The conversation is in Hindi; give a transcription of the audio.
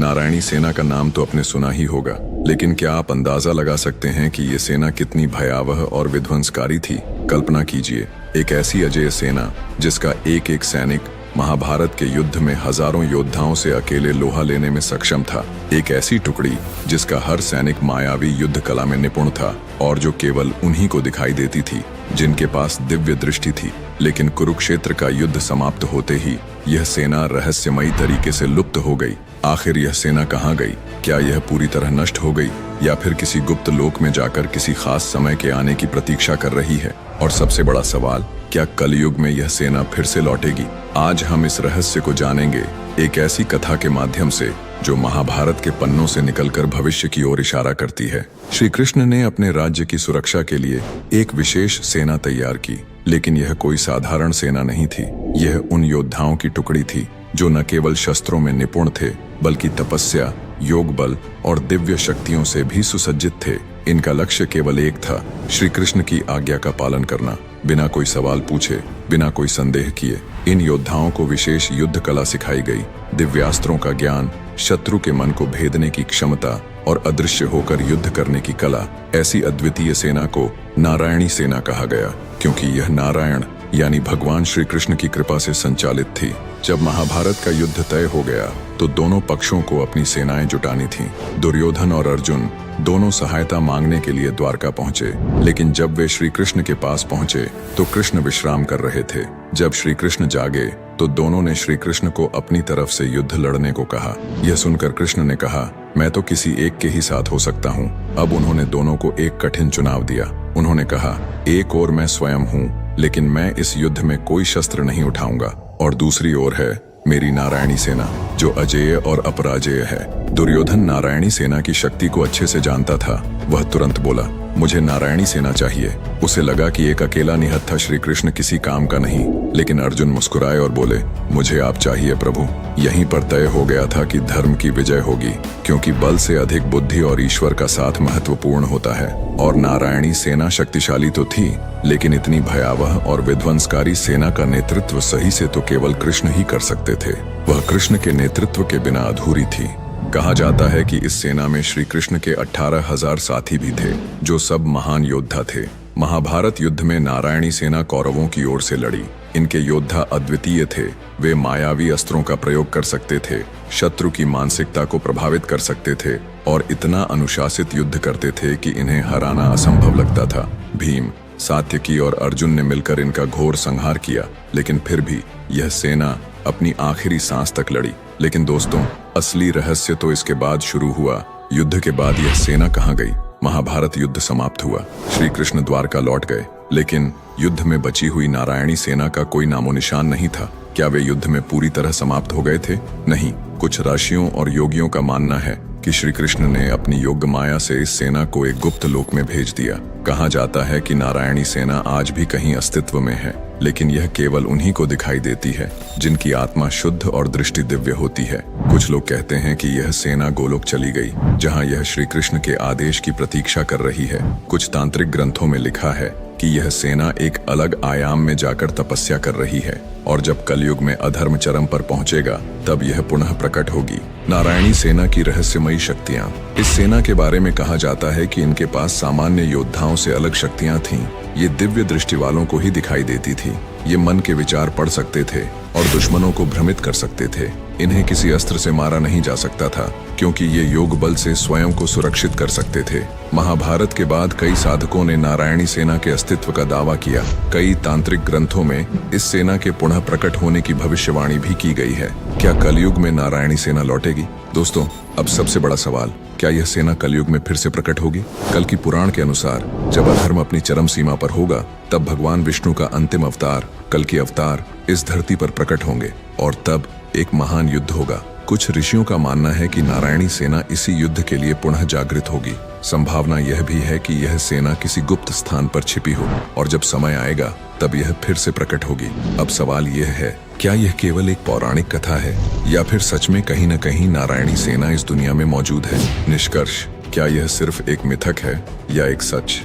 नारायणी सेना का नाम तो आपने सुना ही होगा, लेकिन क्या आप अंदाजा लगा सकते हैं कि ये सेना कितनी भयावह और विध्वंसकारी थी? कल्पना कीजिए, एक ऐसी अजेय सेना जिसका एक एक सैनिक महाभारत के युद्ध में हजारों योद्धाओं से अकेले लोहा लेने में सक्षम था। एक ऐसी टुकड़ी जिसका हर सैनिक मायावी युद्ध कला में निपुण था और जो केवल उन्हीं को दिखाई देती थी जिनके पास दिव्य दृष्टि थी। लेकिन कुरुक्षेत्र का युद्ध समाप्त होते ही यह सेना रहस्यमयी तरीके से लुप्त हो गई। आखिर यह सेना कहाँ गई? क्या यह पूरी तरह नष्ट हो गई या फिर किसी गुप्त लोक में जाकर किसी खास समय के आने की प्रतीक्षा कर रही है? और सबसे बड़ा सवाल, क्या कलयुग में यह सेना फिर से लौटेगी? आज हम इस रहस्य को जानेंगे, एक ऐसी कथा के माध्यम से जो महाभारत के पन्नों से निकलकर भविष्य की ओर इशारा करती है। श्री कृष्ण ने अपने राज्य की सुरक्षा के लिए एक विशेष सेना तैयार की, लेकिन यह कोई साधारण सेना नहीं थी। यह उन योद्धाओं की टुकड़ी थी जो न केवल शस्त्रों में निपुण थे, बल्कि तपस्या, योग बल और दिव्य शक्तियों से भी सुसज्जित थे। इनका लक्ष्य केवल एक था, श्री कृष्ण की आज्ञा का पालन करना, बिना कोई सवाल पूछे, बिना कोई संदेह किए। इन योद्धाओं को विशेष युद्ध कला सिखाई गई, दिव्यास्त्रों का ज्ञान, शत्रु के मन को भेदने की क्षमता और अदृश्य होकर युद्ध करने की कला। ऐसी अद्वितीय सेना को नारायणी सेना कहा गया, क्योंकि यह नारायण यानी भगवान श्री कृष्ण की कृपा से संचालित थी। जब महाभारत का युद्ध तय हो गया तो दोनों पक्षों को अपनी सेनाएं जुटानी थीं। दुर्योधन और अर्जुन दोनों सहायता मांगने के लिए द्वारका पहुंचे, लेकिन जब वे श्री कृष्ण के पास पहुंचे तो कृष्ण विश्राम कर रहे थे। जब श्री कृष्ण जागे तो दोनों ने श्री कृष्ण को अपनी तरफ से युद्ध लड़ने को कहा। यह सुनकर कृष्ण ने कहा, मैं तो किसी एक के ही साथ हो सकता हूँ। अब उन्होंने दोनों को एक कठिन चुनाव दिया। उन्होंने कहा, एक ओर मैं स्वयं हूँ, लेकिन मैं इस युद्ध में कोई शस्त्र नहीं उठाऊंगा, और दूसरी ओर है मेरी नारायणी सेना जो अजेय और अपराजेय है। दुर्योधन नारायणी सेना की शक्ति को अच्छे से जानता था। वह तुरंत बोला, मुझे नारायणी सेना चाहिए। उसे लगा कि एक अकेला निहत्था श्री कृष्ण किसी काम का नहीं। लेकिन अर्जुन मुस्कुराए और बोले, मुझे आप चाहिए प्रभु। यहीं पर तय हो गया था कि धर्म की विजय होगी, क्योंकि बल से अधिक बुद्धि और ईश्वर का साथ महत्वपूर्ण होता है। और नारायणी सेना शक्तिशाली तो थी, लेकिन इतनी भयावह और विध्वंसकारी सेना का नेतृत्व सही से तो केवल कृष्ण ही कर सकते थे। वह कृष्ण के नेतृत्व के बिना अधूरी थी। कहा जाता है कि इस सेना में श्री कृष्ण के 18,000 साथी भी थे, जो सब महान योद्धा थे। महाभारत युद्ध में नारायणी सेना कौरवों की ओर से लड़ी। इनके योद्धा अद्वितीय थे। वे मायावी अस्त्रों का प्रयोग कर सकते थे, शत्रु की मानसिकता को प्रभावित कर सकते थे और इतना अनुशासित युद्ध करते थे कि इन्हें हराना असंभव लगता था। भीम, सात्यकी और अर्जुन ने मिलकर इनका घोर संहार किया, लेकिन फिर भी यह सेना अपनी आखिरी सांस तक लड़ी। लेकिन दोस्तों, असली रहस्य तो इसके बाद शुरू हुआ। युद्ध के बाद यह सेना कहाँ गई? महाभारत युद्ध समाप्त हुआ, श्री कृष्ण द्वारका लौट गए, लेकिन युद्ध में बची हुई नारायणी सेना का कोई नामो निशान नहीं था। क्या वे युद्ध में पूरी तरह समाप्त हो गए थे? नहीं। कुछ ऋषियों और योगियों का मानना है कि श्री कृष्ण ने अपनी योग माया से इस सेना को एक गुप्त लोक में भेज दिया। कहा जाता है कि नारायणी सेना आज भी कहीं अस्तित्व में है, लेकिन यह केवल उन्हीं को दिखाई देती है जिनकी आत्मा शुद्ध और दृष्टि दिव्य होती है। कुछ लोग कहते हैं कि यह सेना गोलोक चली गई, जहां यह श्री कृष्ण के आदेश की प्रतीक्षा कर रही है। कुछ तांत्रिक ग्रंथों में लिखा है कि यह सेना एक अलग आयाम में जाकर तपस्या कर रही है, और जब कलयुग में अधर्म चरम पर पहुंचेगा तब यह पुनः प्रकट होगी। नारायणी सेना की रहस्यमयी शक्तियां। इस सेना के बारे में कहा जाता है कि इनके पास सामान्य योद्धाओं से अलग शक्तियां थीं। ये दिव्य दृष्टि वालों को ही दिखाई देती थी। ये मन के विचार पढ़ सकते थे और दुश्मनों को भ्रमित कर सकते थे। इन्हें किसी अस्त्र से मारा नहीं जा सकता था, क्योंकि ये योग बल से स्वयं को सुरक्षित कर सकते थे। महाभारत के बाद कई साधकों ने नारायणी सेना के अस्तित्व का दावा किया। कई तांत्रिक ग्रंथों में इस सेना के पुनः प्रकट होने की भविष्यवाणी भी की गई है। क्या कलयुग में नारायणी सेना लौटेगी? दोस्तों, अब सबसे बड़ा सवाल, क्या यह सेना कलयुग में फिर से प्रकट होगी? कल की पुराण के अनुसार जब अधर्म अपनी चरम सीमा पर होगा, तब भगवान विष्णु का अंतिम अवतार, कल की अवतार, इस धरती पर प्रकट होंगे और तब एक महान युद्ध होगा। कुछ ऋषियों का मानना है कि नारायणी सेना इसी युद्ध के लिए पुनः जागृत होगी। संभावना यह भी है कि यह सेना किसी गुप्त स्थान पर छिपी हो और जब समय आएगा तब यह फिर से प्रकट होगी। अब सवाल यह है, क्या यह केवल एक पौराणिक कथा है या फिर सच में कहीं न कहीं नारायणी सेना इस दुनिया में मौजूद है? निष्कर्ष, क्या यह सिर्फ एक मिथक है या एक सच?